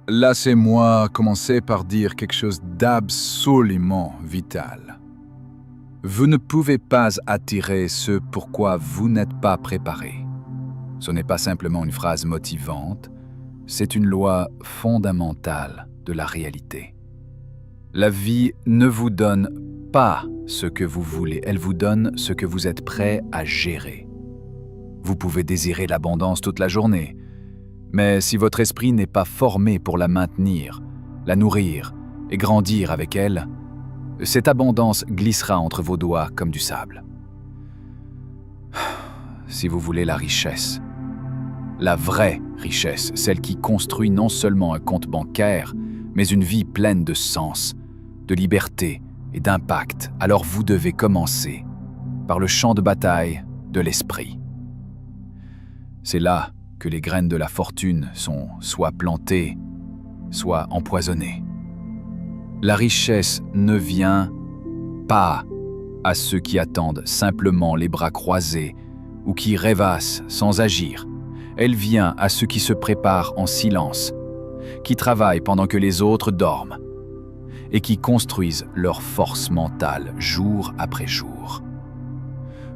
Laissez-moi commencer par dire quelque chose d'absolument vital. Vous ne pouvez pas attirer ce pourquoi vous n'êtes pas préparé. Ce n'est pas simplement une phrase motivante, c'est une loi fondamentale de la réalité. La vie ne vous donne pas ce que vous voulez, elle vous donne ce que vous êtes prêt à gérer. Vous pouvez désirer l'abondance toute la journée, mais si votre esprit n'est pas formé pour la maintenir, la nourrir et grandir avec elle, cette abondance glissera entre vos doigts comme du sable. Si vous voulez la richesse, la vraie richesse, celle qui construit non seulement un compte bancaire, mais une vie pleine de sens, de liberté et d'impact, alors vous devez commencer par le champ de bataille de l'esprit. C'est là que les graines de la fortune sont soit plantées, soit empoisonnées. La richesse ne vient pas à ceux qui attendent simplement les bras croisés ou qui rêvassent sans agir. Elle vient à ceux qui se préparent en silence, qui travaillent pendant que les autres dorment et qui construisent leur force mentale jour après jour.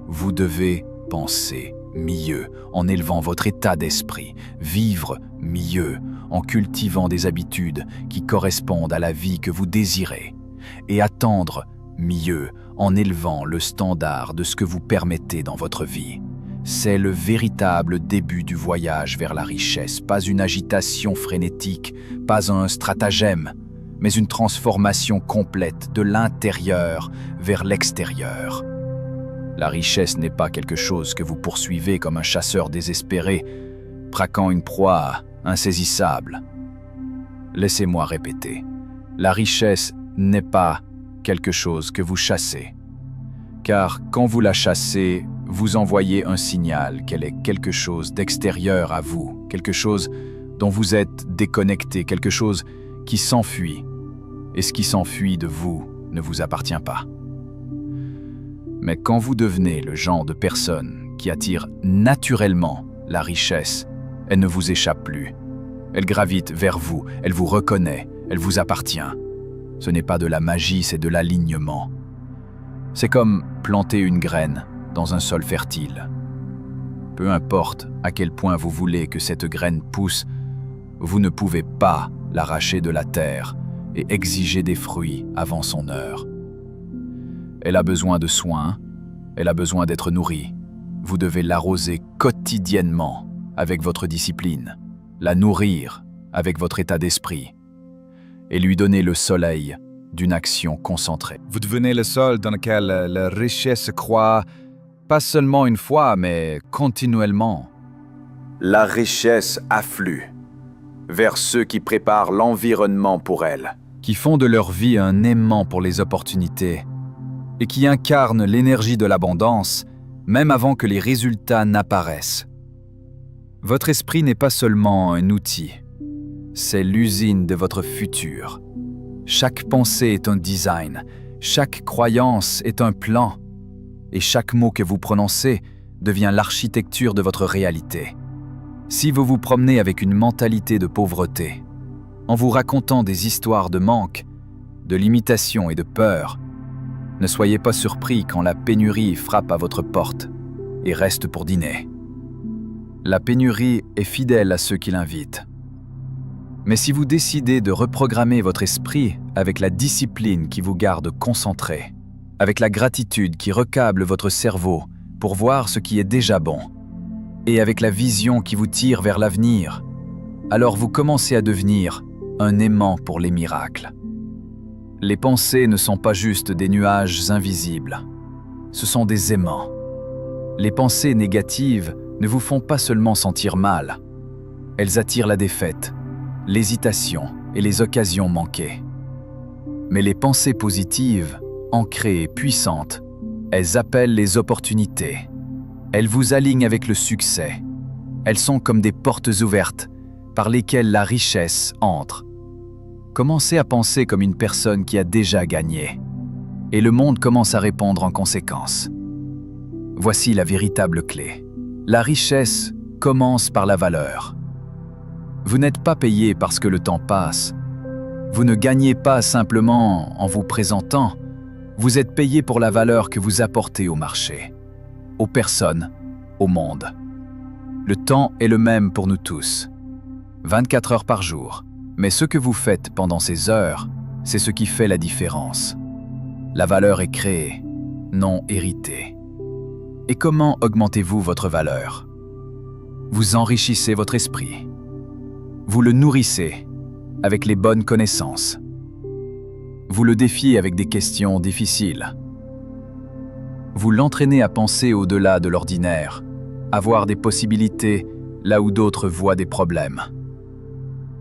Vous devez penser mieux en élevant votre état d'esprit, vivre mieux en cultivant des habitudes qui correspondent à la vie que vous désirez et attendre mieux en élevant le standard de ce que vous permettez dans votre vie. C'est le véritable début du voyage vers la richesse, pas une agitation frénétique, pas un stratagème, mais une transformation complète de l'intérieur vers l'extérieur. La richesse n'est pas quelque chose que vous poursuivez comme un chasseur désespéré, braquant une proie insaisissable. Laissez-moi répéter, la richesse n'est pas quelque chose que vous chassez. Car quand vous la chassez, vous envoyez un signal qu'elle est quelque chose d'extérieur à vous, quelque chose dont vous êtes déconnecté, quelque chose qui s'enfuit. Et ce qui s'enfuit de vous ne vous appartient pas. Mais quand vous devenez le genre de personne qui attire naturellement la richesse, elle ne vous échappe plus. Elle gravite vers vous, elle vous reconnaît, elle vous appartient. Ce n'est pas de la magie, c'est de l'alignement. C'est comme planter une graine dans un sol fertile. Peu importe à quel point vous voulez que cette graine pousse, vous ne pouvez pas l'arracher de la terre et exiger des fruits avant son heure. Elle a besoin de soins, elle a besoin d'être nourrie. Vous devez l'arroser quotidiennement avec votre discipline, la nourrir avec votre état d'esprit et lui donner le soleil d'une action concentrée. Vous devenez le sol dans lequel la richesse croît, pas seulement une fois, mais continuellement. La richesse afflue vers ceux qui préparent l'environnement pour elle, qui font de leur vie un aimant pour les opportunités et qui incarnent l'énergie de l'abondance, même avant que les résultats n'apparaissent. Votre esprit n'est pas seulement un outil, c'est l'usine de votre futur. Chaque pensée est un design, chaque croyance est un plan, et chaque mot que vous prononcez devient l'architecture de votre réalité. Si vous vous promenez avec une mentalité de pauvreté, en vous racontant des histoires de manque, de limitation et de peur, ne soyez pas surpris quand la pénurie frappe à votre porte et reste pour dîner. La pénurie est fidèle à ceux qui l'invitent. Mais si vous décidez de reprogrammer votre esprit avec la discipline qui vous garde concentré, avec la gratitude qui recable votre cerveau pour voir ce qui est déjà bon, et avec la vision qui vous tire vers l'avenir, alors vous commencez à devenir un aimant pour les miracles. Les pensées ne sont pas juste des nuages invisibles, ce sont des aimants. Les pensées négatives ne vous font pas seulement sentir mal, elles attirent la défaite, l'hésitation et les occasions manquées. Mais les pensées positives, ancrées et puissantes, elles appellent les opportunités. Elles vous alignent avec le succès. Elles sont comme des portes ouvertes par lesquelles la richesse entre. Commencez à penser comme une personne qui a déjà gagné. Et le monde commence à répondre en conséquence. Voici la véritable clé. La richesse commence par la valeur. Vous n'êtes pas payé parce que le temps passe. Vous ne gagnez pas simplement en vous présentant. Vous êtes payé pour la valeur que vous apportez au marché, aux personnes, au monde. Le temps est le même pour nous tous. 24 heures par jour. Mais ce que vous faites pendant ces heures, c'est ce qui fait la différence. La valeur est créée, non héritée. Et comment augmentez-vous votre valeur? Vous enrichissez votre esprit. Vous le nourrissez avec les bonnes connaissances. Vous le défiez avec des questions difficiles. Vous l'entraînez à penser au-delà de l'ordinaire, à voir des possibilités là où d'autres voient des problèmes.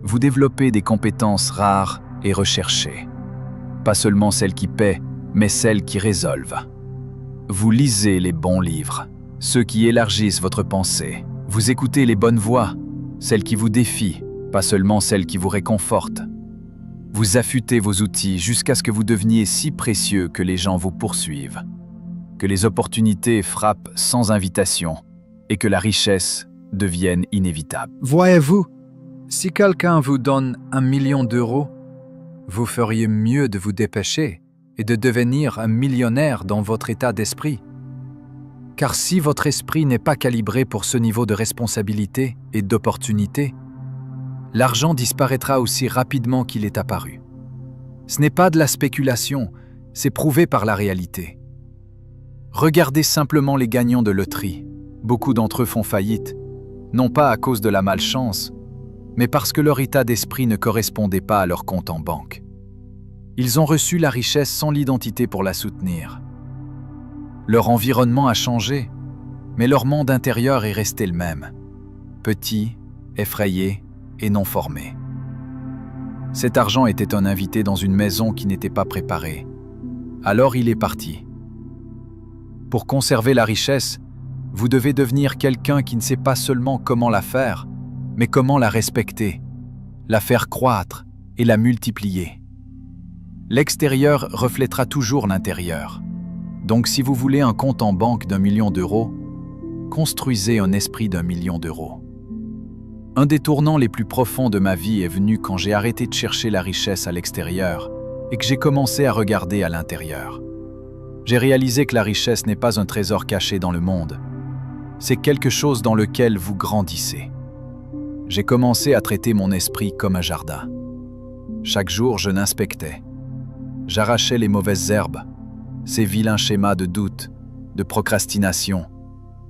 Vous développez des compétences rares et recherchées. Pas seulement celles qui paient, mais celles qui résolvent. Vous lisez les bons livres, ceux qui élargissent votre pensée. Vous écoutez les bonnes voix, celles qui vous défient, pas seulement celles qui vous réconfortent. Vous affûtez vos outils jusqu'à ce que vous deveniez si précieux que les gens vous poursuivent, que les opportunités frappent sans invitation et que la richesse devienne inévitable. Voyez-vous, si quelqu'un vous donne 1 million d'euros, vous feriez mieux de vous dépêcher et de devenir un millionnaire dans votre état d'esprit. Car si votre esprit n'est pas calibré pour ce niveau de responsabilité et d'opportunité, l'argent disparaîtra aussi rapidement qu'il est apparu. Ce n'est pas de la spéculation, c'est prouvé par la réalité. Regardez simplement les gagnants de loterie. Beaucoup d'entre eux font faillite, non pas à cause de la malchance, mais parce que leur état d'esprit ne correspondait pas à leur compte en banque. Ils ont reçu la richesse sans l'identité pour la soutenir. Leur environnement a changé, mais leur monde intérieur est resté le même, petit, effrayé et non formé. Cet argent était un invité dans une maison qui n'était pas préparée. Alors il est parti. Pour conserver la richesse, vous devez devenir quelqu'un qui ne sait pas seulement comment la faire, mais comment la respecter, la faire croître et la multiplier. L'extérieur reflètera toujours l'intérieur. Donc si vous voulez un compte en banque d'1 million d'euros, construisez un esprit d'1 million d'euros. Un des tournants les plus profonds de ma vie est venu quand j'ai arrêté de chercher la richesse à l'extérieur et que j'ai commencé à regarder à l'intérieur. J'ai réalisé que la richesse n'est pas un trésor caché dans le monde, c'est quelque chose dans lequel vous grandissez. J'ai commencé à traiter mon esprit comme un jardin. Chaque jour, je l'inspectais. J'arrachais les mauvaises herbes, ces vilains schémas de doute, de procrastination,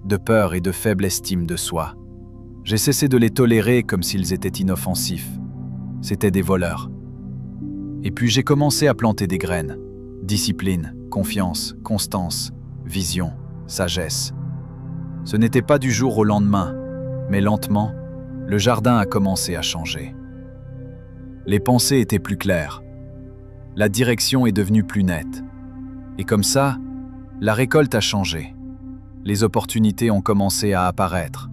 de peur et de faible estime de soi. J'ai cessé de les tolérer comme s'ils étaient inoffensifs. C'étaient des voleurs. Et puis j'ai commencé à planter des graines. Discipline, confiance, constance, vision, sagesse. Ce n'était pas du jour au lendemain, mais lentement, le jardin a commencé à changer. Les pensées étaient plus claires. La direction est devenue plus nette. Et comme ça, la récolte a changé. Les opportunités ont commencé à apparaître.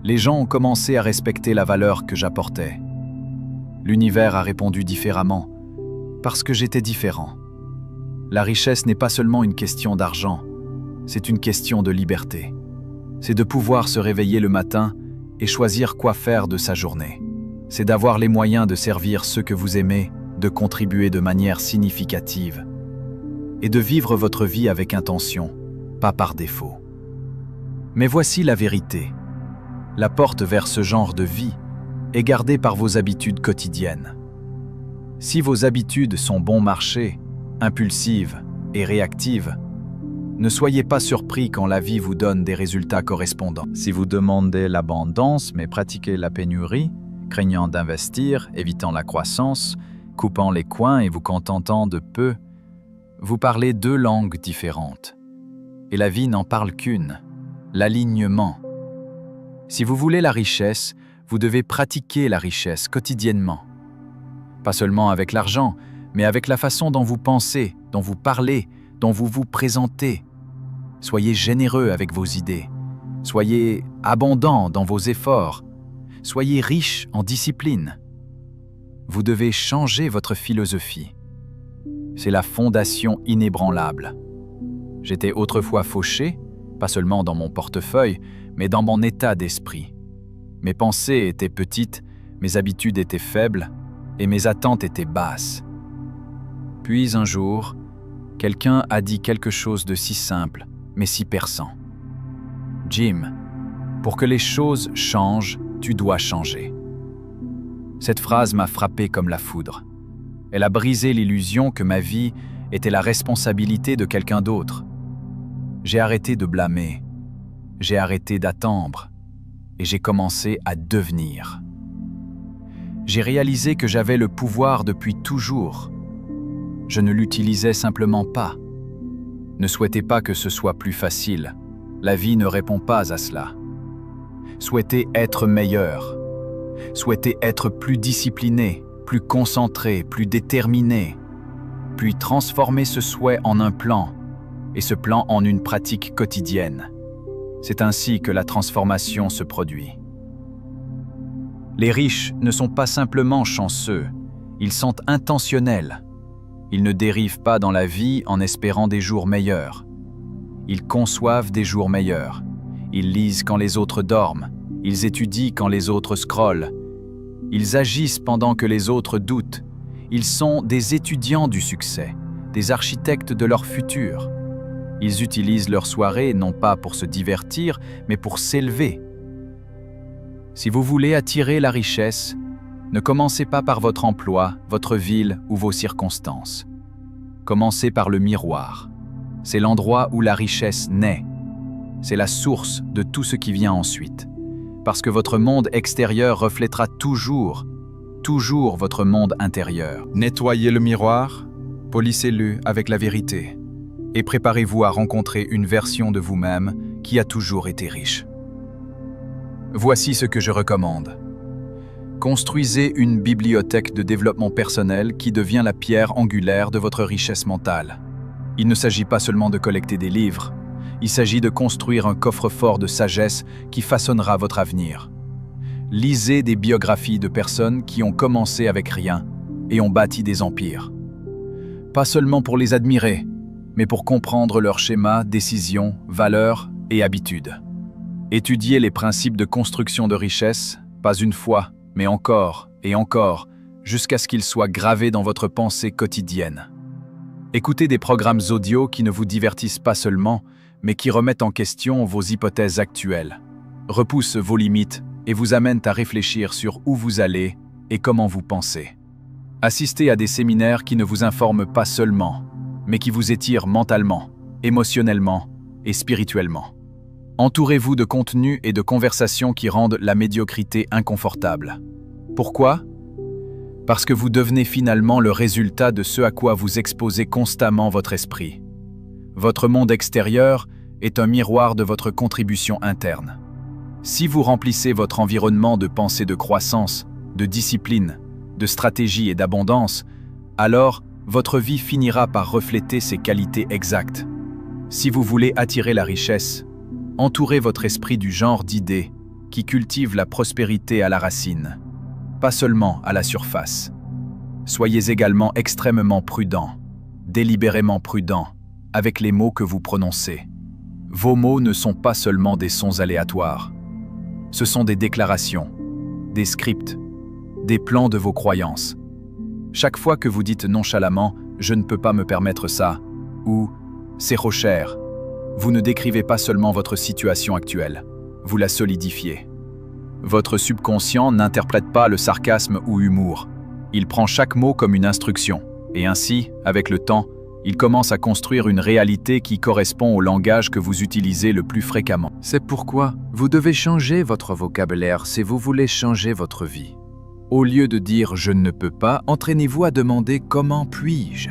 Les gens ont commencé à respecter la valeur que j'apportais. L'univers a répondu différemment, parce que j'étais différent. La richesse n'est pas seulement une question d'argent, c'est une question de liberté. C'est de pouvoir se réveiller le matin et choisir quoi faire de sa journée. C'est d'avoir les moyens de servir ceux que vous aimez, de contribuer de manière significative et de vivre votre vie avec intention, pas par défaut. Mais voici la vérité. La porte vers ce genre de vie est gardée par vos habitudes quotidiennes. Si vos habitudes sont bon marché, impulsives et réactives, ne soyez pas surpris quand la vie vous donne des résultats correspondants. Si vous demandez l'abondance mais pratiquez la pénurie, craignant d'investir, évitant la croissance, coupant les coins et vous contentant de peu, vous parlez 2 langues différentes. Et la vie n'en parle qu'une, l'alignement. Si vous voulez la richesse, vous devez pratiquer la richesse quotidiennement. Pas seulement avec l'argent, mais avec la façon dont vous pensez, dont vous parlez, dont vous vous présentez. Soyez généreux avec vos idées. Soyez abondant dans vos efforts. Soyez riche en discipline. Vous devez changer votre philosophie. C'est la fondation inébranlable. J'étais autrefois fauché, pas seulement dans mon portefeuille, mais dans mon état d'esprit. Mes pensées étaient petites, mes habitudes étaient faibles et mes attentes étaient basses. Puis un jour, quelqu'un a dit quelque chose de si simple, mais si perçant. « Jim, pour que les choses changent, tu dois changer. » Cette phrase m'a frappé comme la foudre. Elle a brisé l'illusion que ma vie était la responsabilité de quelqu'un d'autre. J'ai arrêté de blâmer, j'ai arrêté d'attendre et j'ai commencé à devenir. J'ai réalisé que j'avais le pouvoir depuis toujours. Je ne l'utilisais simplement pas. Ne souhaitez pas que ce soit plus facile. La vie ne répond pas à cela. Souhaitez être meilleur. Souhaitez être plus discipliné, plus concentré, plus déterminé. Puis transformer ce souhait en un plan, et ce plan en une pratique quotidienne. C'est ainsi que la transformation se produit. Les riches ne sont pas simplement chanceux, ils sont intentionnels. Ils ne dérivent pas dans la vie en espérant des jours meilleurs. Ils conçoivent des jours meilleurs. Ils lisent quand les autres dorment. Ils étudient quand les autres scrollent. Ils agissent pendant que les autres doutent. Ils sont des étudiants du succès, des architectes de leur futur. Ils utilisent leur soirée non pas pour se divertir, mais pour s'élever. Si vous voulez attirer la richesse, ne commencez pas par votre emploi, votre ville ou vos circonstances. Commencez par le miroir. C'est l'endroit où la richesse naît. C'est la source de tout ce qui vient ensuite. Parce que votre monde extérieur reflètera toujours votre monde intérieur. Nettoyez le miroir, polissez-le avec la vérité et préparez-vous à rencontrer une version de vous-même qui a toujours été riche. Voici ce que je recommande. Construisez une bibliothèque de développement personnel qui devient la pierre angulaire de votre richesse mentale. Il ne s'agit pas seulement de collecter des livres, il s'agit de construire un coffre-fort de sagesse qui façonnera votre avenir. Lisez des biographies de personnes qui ont commencé avec rien et ont bâti des empires. Pas seulement pour les admirer, mais pour comprendre leurs schémas, décisions, valeurs et habitudes. Étudiez les principes de construction de richesse, pas une fois, mais encore et encore, jusqu'à ce qu'ils soient gravés dans votre pensée quotidienne. Écoutez des programmes audio qui ne vous divertissent pas seulement, mais qui remettent en question vos hypothèses actuelles, repoussent vos limites et vous amènent à réfléchir sur où vous allez et comment vous pensez. Assistez à des séminaires qui ne vous informent pas seulement, mais qui vous étirent mentalement, émotionnellement et spirituellement. Entourez-vous de contenus et de conversations qui rendent la médiocrité inconfortable. Pourquoi ? Parce que vous devenez finalement le résultat de ce à quoi vous exposez constamment votre esprit. Votre monde extérieur est un miroir de votre contribution interne. Si vous remplissez votre environnement de pensée de croissance, de discipline, de stratégie et d'abondance, alors votre vie finira par refléter ces qualités exactes. Si vous voulez attirer la richesse, entourez votre esprit du genre d'idées qui cultivent la prospérité à la racine, pas seulement à la surface. Soyez également extrêmement prudent, délibérément prudent, avec les mots que vous prononcez. Vos mots ne sont pas seulement des sons aléatoires. Ce sont des déclarations, des scripts, des plans de vos croyances. Chaque fois que vous dites nonchalamment « je ne peux pas me permettre ça » ou « c'est trop cher », vous ne décrivez pas seulement votre situation actuelle, vous la solidifiez. Votre subconscient n'interprète pas le sarcasme ou humour. Il prend chaque mot comme une instruction, et ainsi, avec le temps, il commence à construire une réalité qui correspond au langage que vous utilisez le plus fréquemment. C'est pourquoi vous devez changer votre vocabulaire si vous voulez changer votre vie. Au lieu de dire « je ne peux pas », entraînez-vous à demander « comment puis-je ».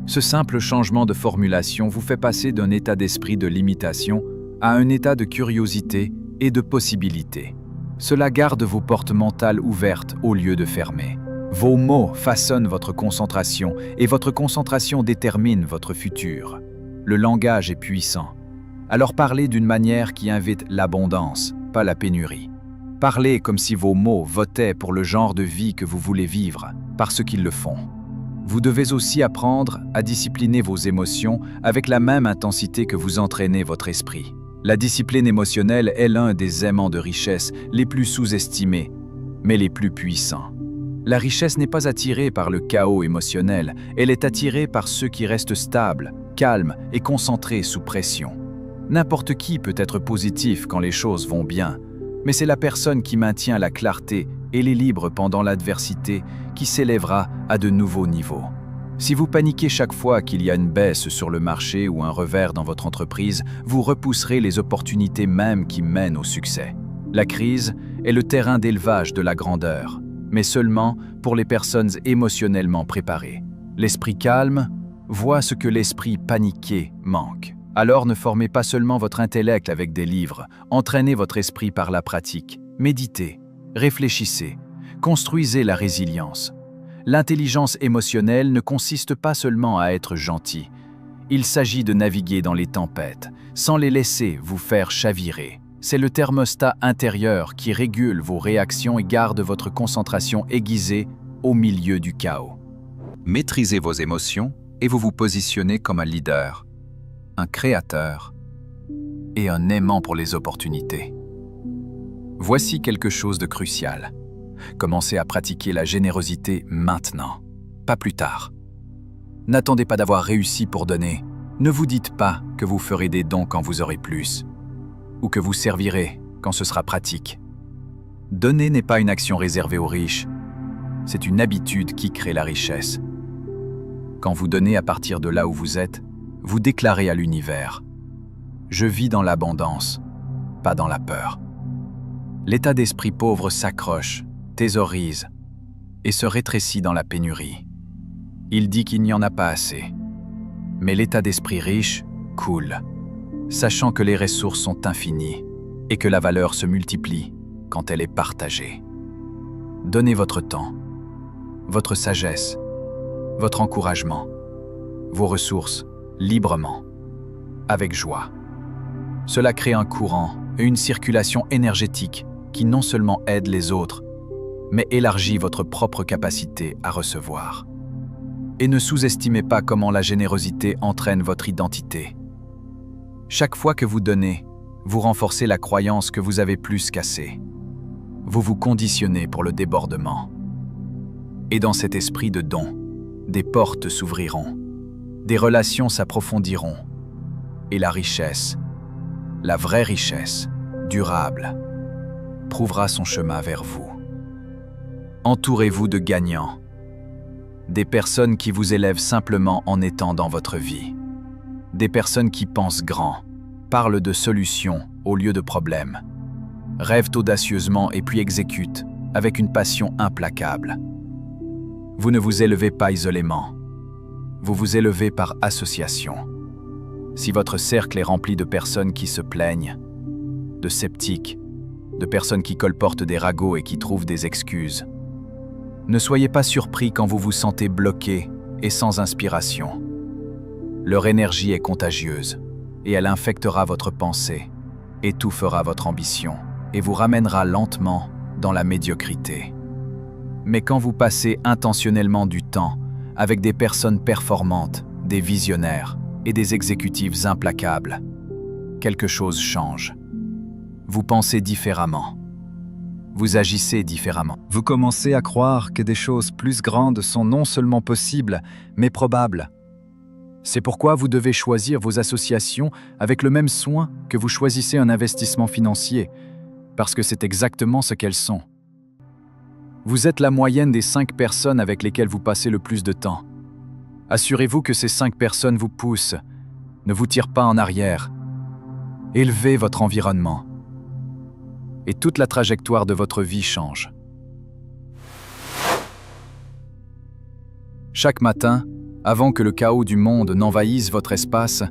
Ce simple changement de formulation vous fait passer d'un état d'esprit de limitation à un état de curiosité et de possibilité. Cela garde vos portes mentales ouvertes au lieu de fermées. Vos mots façonnent votre concentration et votre concentration détermine votre futur. Le langage est puissant. Alors parlez d'une manière qui invite l'abondance, pas la pénurie. Parlez comme si vos mots votaient pour le genre de vie que vous voulez vivre, parce qu'ils le font. Vous devez aussi apprendre à discipliner vos émotions avec la même intensité que vous entraînez votre esprit. La discipline émotionnelle est l'un des aimants de richesse les plus sous-estimés, mais les plus puissants. La richesse n'est pas attirée par le chaos émotionnel, elle est attirée par ceux qui restent stables, calmes et concentrés sous pression. N'importe qui peut être positif quand les choses vont bien, mais c'est la personne qui maintient la clarté et l'équilibre pendant l'adversité qui s'élèvera à de nouveaux niveaux. Si vous paniquez chaque fois qu'il y a une baisse sur le marché ou un revers dans votre entreprise, vous repousserez les opportunités mêmes qui mènent au succès. La crise est le terrain d'élevage de la grandeur, mais seulement pour les personnes émotionnellement préparées. L'esprit calme voit ce que l'esprit paniqué manque. Alors ne formez pas seulement votre intellect avec des livres, entraînez votre esprit par la pratique, méditez, réfléchissez, construisez la résilience. L'intelligence émotionnelle ne consiste pas seulement à être gentil. Il s'agit de naviguer dans les tempêtes, sans les laisser vous faire chavirer. C'est le thermostat intérieur qui régule vos réactions et garde votre concentration aiguisée au milieu du chaos. Maîtrisez vos émotions et vous vous positionnez comme un leader, un créateur et un aimant pour les opportunités. Voici quelque chose de crucial. Commencez à pratiquer la générosité maintenant, pas plus tard. N'attendez pas d'avoir réussi pour donner. Ne vous dites pas que vous ferez des dons quand vous aurez plus, ou que vous servirez quand ce sera pratique. Donner n'est pas une action réservée aux riches, c'est une habitude qui crée la richesse. Quand vous donnez à partir de là où vous êtes, vous déclarez à l'univers « Je vis dans l'abondance, pas dans la peur ». L'état d'esprit pauvre s'accroche, thésaurise et se rétrécit dans la pénurie. Il dit qu'il n'y en a pas assez. Mais l'état d'esprit riche coule, sachant que les ressources sont infinies et que la valeur se multiplie quand elle est partagée. Donnez votre temps, votre sagesse, votre encouragement, vos ressources librement, avec joie. Cela crée un courant et une circulation énergétique qui non seulement aide les autres, mais élargit votre propre capacité à recevoir. Et ne sous-estimez pas comment la générosité entraîne votre identité. Chaque fois que vous donnez, vous renforcez la croyance que vous avez plus qu'assez. Vous vous conditionnez pour le débordement. Et dans cet esprit de don, des portes s'ouvriront, des relations s'approfondiront, et la richesse, la vraie richesse, durable, prouvera son chemin vers vous. Entourez-vous de gagnants, des personnes qui vous élèvent simplement en étant dans votre vie, des personnes qui pensent grand, parlent de solutions au lieu de problèmes, rêvent audacieusement et puis exécutent avec une passion implacable. Vous ne vous élevez pas isolément, vous vous élevez par association. Si votre cercle est rempli de personnes qui se plaignent, de sceptiques, de personnes qui colportent des ragots et qui trouvent des excuses, ne soyez pas surpris quand vous vous sentez bloqué et sans inspiration. Leur énergie est contagieuse et elle infectera votre pensée, étouffera votre ambition et vous ramènera lentement dans la médiocrité. Mais quand vous passez intentionnellement du temps avec des personnes performantes, des visionnaires et des exécutifs implacables, quelque chose change. Vous pensez différemment. Vous agissez différemment. Vous commencez à croire que des choses plus grandes sont non seulement possibles, mais probables. C'est pourquoi vous devez choisir vos associations avec le même soin que vous choisissez un investissement financier, parce que c'est exactement ce qu'elles sont. Vous êtes la moyenne des 5 personnes avec lesquelles vous passez le plus de temps. Assurez-vous que ces 5 personnes vous poussent, ne vous tirent pas en arrière. Élevez votre environnement. Et toute la trajectoire de votre vie change. Chaque matin, avant que le chaos du monde n'envahisse votre espace,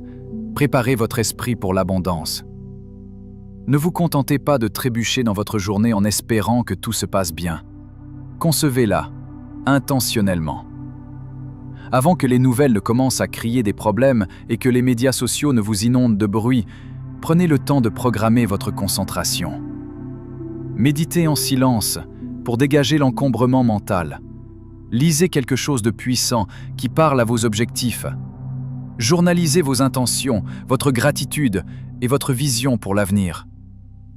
préparez votre esprit pour l'abondance. Ne vous contentez pas de trébucher dans votre journée en espérant que tout se passe bien. Concevez-la, intentionnellement. Avant que les nouvelles ne commencent à crier des problèmes et que les médias sociaux ne vous inondent de bruit, prenez le temps de programmer votre concentration. Méditez en silence pour dégager l'encombrement mental. Lisez quelque chose de puissant qui parle à vos objectifs. Journalisez vos intentions, votre gratitude et votre vision pour l'avenir.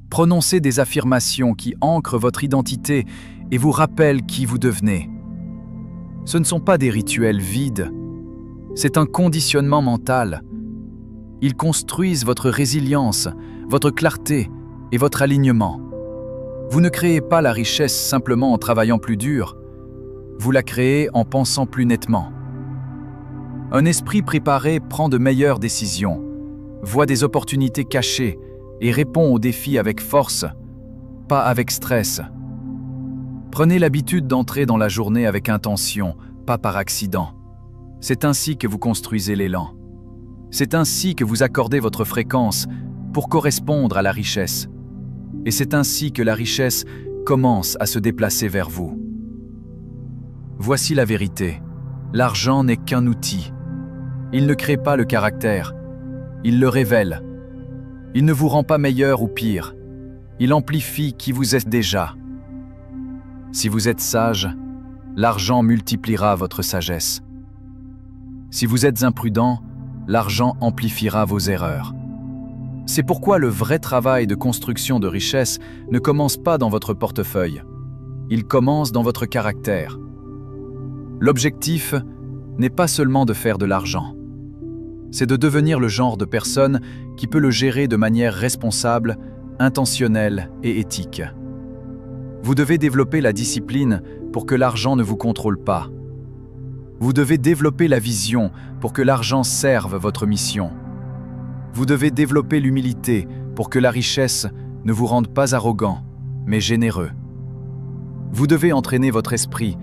Prononcez des affirmations qui ancrent votre identité et vous rappellent qui vous devenez. Ce ne sont pas des rituels vides, c'est un conditionnement mental. Ils construisent votre résilience, votre clarté et votre alignement. Vous ne créez pas la richesse simplement en travaillant plus dur, vous la créez en pensant plus nettement. Un esprit préparé prend de meilleures décisions, voit des opportunités cachées et répond aux défis avec force, pas avec stress. Prenez l'habitude d'entrer dans la journée avec intention, pas par accident. C'est ainsi que vous construisez l'élan. C'est ainsi que vous accordez votre fréquence pour correspondre à la richesse. Et c'est ainsi que la richesse commence à se déplacer vers vous. Voici la vérité. L'argent n'est qu'un outil. Il ne crée pas le caractère. Il le révèle. Il ne vous rend pas meilleur ou pire. Il amplifie qui vous êtes déjà. Si vous êtes sage, l'argent multipliera votre sagesse. Si vous êtes imprudent, l'argent amplifiera vos erreurs. C'est pourquoi le vrai travail de construction de richesse ne commence pas dans votre portefeuille. Il commence dans votre caractère. L'objectif n'est pas seulement de faire de l'argent. C'est de devenir le genre de personne qui peut le gérer de manière responsable, intentionnelle et éthique. Vous devez développer la discipline pour que l'argent ne vous contrôle pas. Vous devez développer la vision pour que l'argent serve votre mission. Vous devez développer l'humilité pour que la richesse ne vous rende pas arrogant, mais généreux. Vous devez entraîner votre esprit,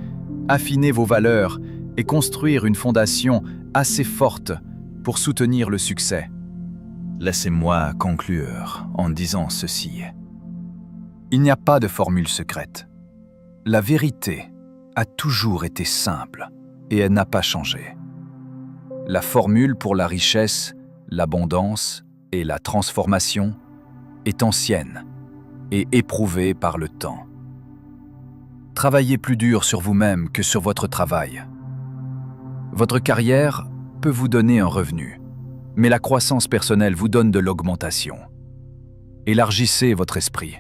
affiner vos valeurs et construire une fondation assez forte pour soutenir le succès. Laissez-moi conclure en disant ceci. Il n'y a pas de formule secrète. La vérité a toujours été simple et elle n'a pas changé. La formule pour la richesse, l'abondance et la transformation est ancienne et éprouvée par le temps. Travaillez plus dur sur vous-même que sur votre travail. Votre carrière peut vous donner un revenu, mais la croissance personnelle vous donne de l'augmentation. Élargissez votre esprit.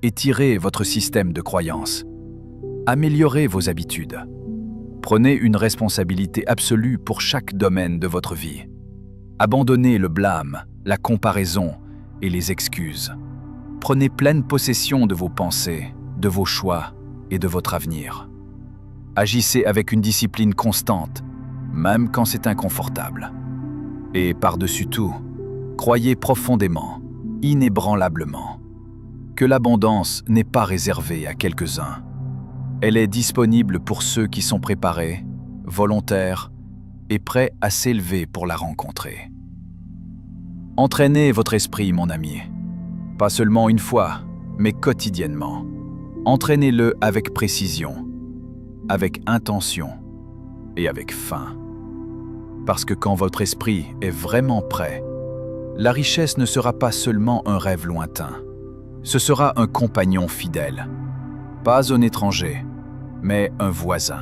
Étirez votre système de croyances. Améliorez vos habitudes. Prenez une responsabilité absolue pour chaque domaine de votre vie. Abandonnez le blâme, la comparaison et les excuses. Prenez pleine possession de vos pensées, de vos choix et de votre avenir. Agissez avec une discipline constante, même quand c'est inconfortable. Et par-dessus tout, croyez profondément, inébranlablement, que l'abondance n'est pas réservée à quelques-uns. Elle est disponible pour ceux qui sont préparés, volontaires et prêts à s'élever pour la rencontrer. Entraînez votre esprit, mon ami. Pas seulement une fois, mais quotidiennement. Entraînez-le avec précision, avec intention et avec faim. Parce que quand votre esprit est vraiment prêt, la richesse ne sera pas seulement un rêve lointain. Ce sera un compagnon fidèle. Pas un étranger, mais un voisin.